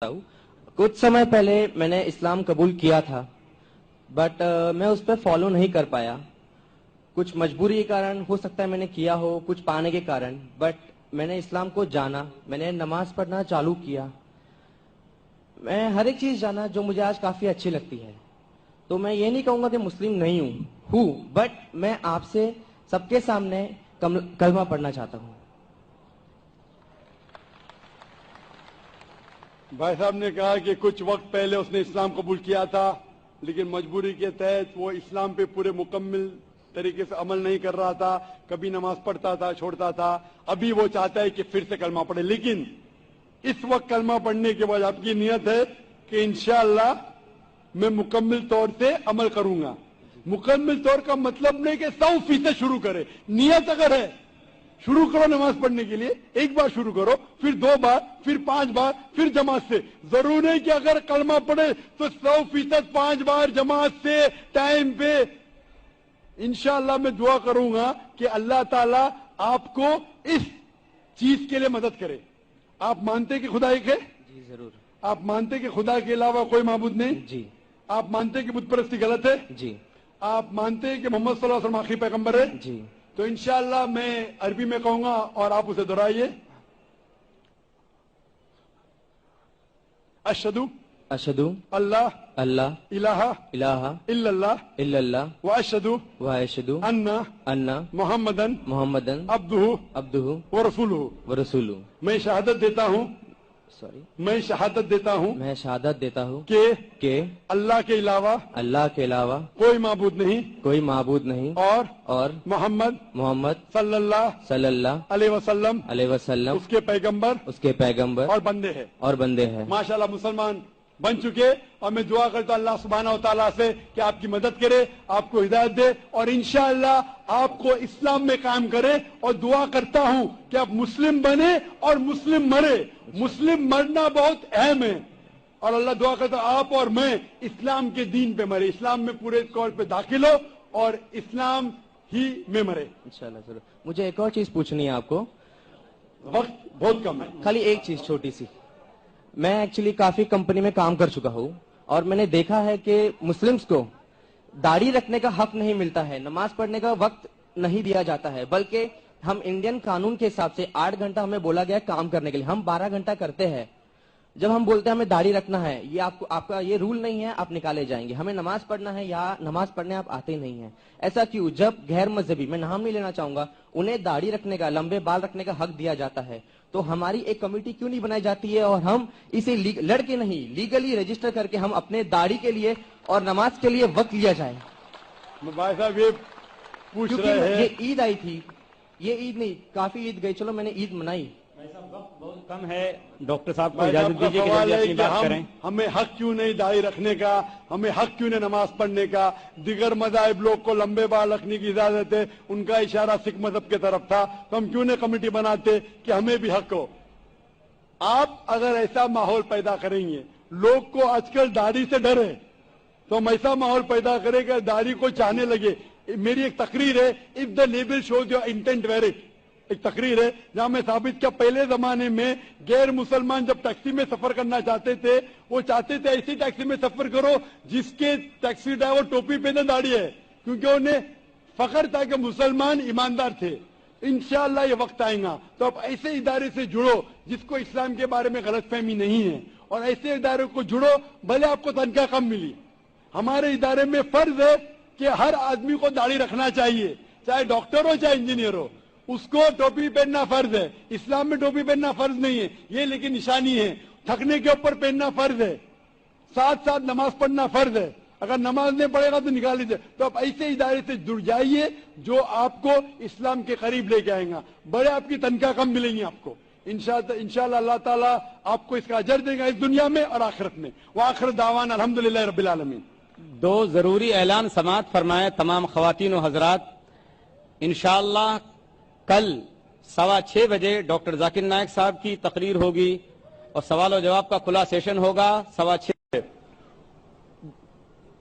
ہوں. کچھ سمے پہلے میں نے اسلام قبول کیا تھا بٹ میں اس پہ فالو نہیں کر پایا. کچھ مجبوری کے کارن ہو سکتا ہے میں نے کیا ہو, کچھ پانے کے کارن, بٹ میں نے اسلام کو جانا, میں نے نماز پڑھنا چالو کیا, میں ہر ایک چیز جانا جو مجھے آج کافی اچھی لگتی ہے. تو میں یہ نہیں کہوں گا کہ مسلم نہیں ہوں بٹ میں آپ سے سب کے سامنے کلمہ پڑھنا چاہتا ہوں. بھائی صاحب نے کہا کہ کچھ وقت پہلے اس نے اسلام قبول کیا تھا لیکن مجبوری کے تحت وہ اسلام پہ پورے مکمل طریقے سے عمل نہیں کر رہا تھا, کبھی نماز پڑھتا تھا, چھوڑتا تھا. ابھی وہ چاہتا ہے کہ پھر سے کلمہ پڑھے, لیکن اس وقت کلمہ پڑھنے کے بعد آپ کی نیت ہے کہ انشاءاللہ میں مکمل طور سے عمل کروں گا. مکمل طور کا مطلب نہیں کہ 100% شروع کرے. نیت اگر ہے شروع کرو نماز پڑھنے کے لیے, ایک بار شروع کرو, پھر 2 بار, پھر 5 بار, پھر جماعت سے. ضرور نہیں کہ اگر کلمہ پڑھے تو 100% 5 بار جماعت سے ٹائم پہ. انشاءاللہ میں دعا کروں گا کہ اللہ تعالیٰ آپ کو اس چیز کے لیے مدد کرے. آپ مانتے کہ خدا ایک ہے؟ جی ضرور. آپ مانتے کہ خدا کے علاوہ کوئی معبود نہیں؟ جی. آپ مانتے کہ بت پرستی غلط ہے؟ جی. آپ مانتے کہ محمد صلی اللہ علیہ وسلم آخری پیغمبر ہے؟ جی. تو انشاءاللہ میں عربی میں کہوں گا اور آپ اسے دہرائیے. اشہدو اشہدو اللہ اللہ الہ الہ الا اللہ الا اللہ واشہدو واشہدو ان محمدن محمدن عبدہ عبدہ ورسولہ. ورسولہ. میں شہادت دیتا ہوں میں شہادت دیتا ہوں کہ اللہ کے علاوہ کوئی معبود نہیں اور محمد صلی اللہ علیہ وسلم اس کے پیغمبر اور بندے ہیں. ماشاءاللہ مسلمان بن چکے, اور میں دعا کرتا ہوں اللہ سبحانہ و تعالیٰ سے کہ آپ کی مدد کرے, آپ کو ہدایت دے اور انشاءاللہ آپ کو اسلام میں قائم کرے. اور دعا کرتا ہوں کہ آپ مسلم بنے اور مسلم مرے. مسلم مرنا بہت اہم ہے, اور اللہ دعا کرتا ہوں آپ اور میں اسلام کے دین پہ مرے, اسلام میں پورے طور پہ داخل ہو اور اسلام ہی میں مرے انشاءاللہ. ضرور. مجھے ایک اور چیز پوچھنی ہے آپ کو, وقت بہت کم ہے. خالی ایک چیز چھوٹی سی. میں ایکچولی کافی کمپنی میں کام کر چکا ہوں اور میں نے دیکھا ہے کہ مسلمز کو داڑھی رکھنے کا حق نہیں ملتا ہے, نماز پڑھنے کا وقت نہیں دیا جاتا ہے, بلکہ ہم انڈین قانون کے حساب سے 8 گھنٹہ ہمیں بولا گیا کام کرنے کے لیے, ہم 12 گھنٹہ کرتے ہیں. جب ہم بولتے ہیں ہمیں داڑھی رکھنا ہے, یہ آپ کا یہ رول نہیں ہے, آپ نکالے جائیں گے. ہمیں نماز پڑھنا ہے یا نماز پڑھنے آپ آتے نہیں ہیں. ایسا کیوں؟ جب غیر مذہبی, میں نام نہیں لینا چاہوں گا, انہیں داڑھی رکھنے کا, لمبے بال رکھنے کا حق دیا جاتا ہے, تو ہماری ایک کمیٹی کیوں نہیں بنائی جاتی ہے اور ہم اسے لڑ کے نہیں, لیگلی رجسٹر کر کے ہم اپنے داڑھی کے لیے اور نماز کے لیے وقت لیا جائے. بھائی صاحب یہ پوچھ رہے ہیں, یہ عید آئی تھی, یہ عید نہیں, کافی عید گئی, چلو میں نے عید منائی. وقت بہت کم ہے, ڈاکٹر صاحب کو اجازت دیجیے کہ جلدی اپنی بات کریں. ہمیں حق کیوں نہیں داڑھی رکھنے کا, ہمیں حق کیوں نہیں نماز پڑھنے کا؟ دیگر مذاہب لوگ کو لمبے بال رکھنے کی اجازت ہے, ان کا اشارہ سکھ مذہب کی طرف تھا, تو ہم کیوں نہیں کمیٹی بناتے کہ ہمیں بھی حق ہو؟ آپ اگر ایسا ماحول پیدا کریں گے, لوگ کو آج کل داڑھی سے ڈر ہے, تو ہم ایسا ماحول پیدا کریں کہ داڑھی کو چاہنے لگے. میری ایک تقریر ہے, if the label shows your intent wear it, ایک تقریر ہے جہاں میں ثابت کیا پہلے زمانے میں غیر مسلمان جب ٹیکسی میں سفر کرنا چاہتے تھے, وہ چاہتے تھے ایسی ٹیکسی میں سفر کرو جس کے ٹیکسی ڈرائیور ٹوپی پہنے داڑھی ہے, کیونکہ انہیں فخر تھا کہ مسلمان ایماندار تھے. انشاءاللہ یہ وقت آئے گا تو آپ ایسے ادارے سے جڑو جس کو اسلام کے بارے میں غلط فہمی نہیں ہے, اور ایسے ادارے کو جڑو بھلے آپ کو تنخواہ کم ملی. ہمارے ادارے میں فرض ہے کہ ہر آدمی کو داڑھی رکھنا چاہیے, چاہے ڈاکٹر ہو چاہے انجینئر ہو, اس کو ٹوپی پہننا فرض ہے. اسلام میں ٹوپی پہننا فرض نہیں ہے, یہ لیکن نشانی ہے. تھکنے کے اوپر پہننا فرض ہے, ساتھ ساتھ نماز پڑھنا فرض ہے. اگر نماز نہیں پڑھے گا تو نکال لیجیے. تو آپ ایسے ادارے سے جڑ جائیے جو آپ کو اسلام کے قریب لے کے آئیں گا. بڑے آپ کی تنخواہ کم ملیں گی آپ کو. انشاءاللہ اللہ تعالیٰ آپ کو اس کا اجر دے گا اس دنیا میں اور آخرت میں. وآخر دعوانا الحمدللہ رب العالمین. 2 ضروری اعلان سماعت فرمائے تمام خواتین و حضرات. انشاءاللہ کل 6:15 بجے ڈاکٹر ذاکر نائک صاحب کی تقریر ہوگی اور سوال و جواب کا کھلا سیشن ہوگا 6:15.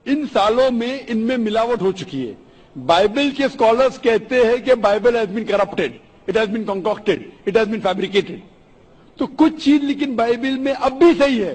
ان سالوں میں ان میں ملاوٹ ہو چکی ہے. بائبل کے اسکالرز کہتے ہیں کہ Bible has been corrupted, it has been concocted, it has been fabricated. تو کچھ چیز لیکن بائبل میں اب بھی صحیح ہے,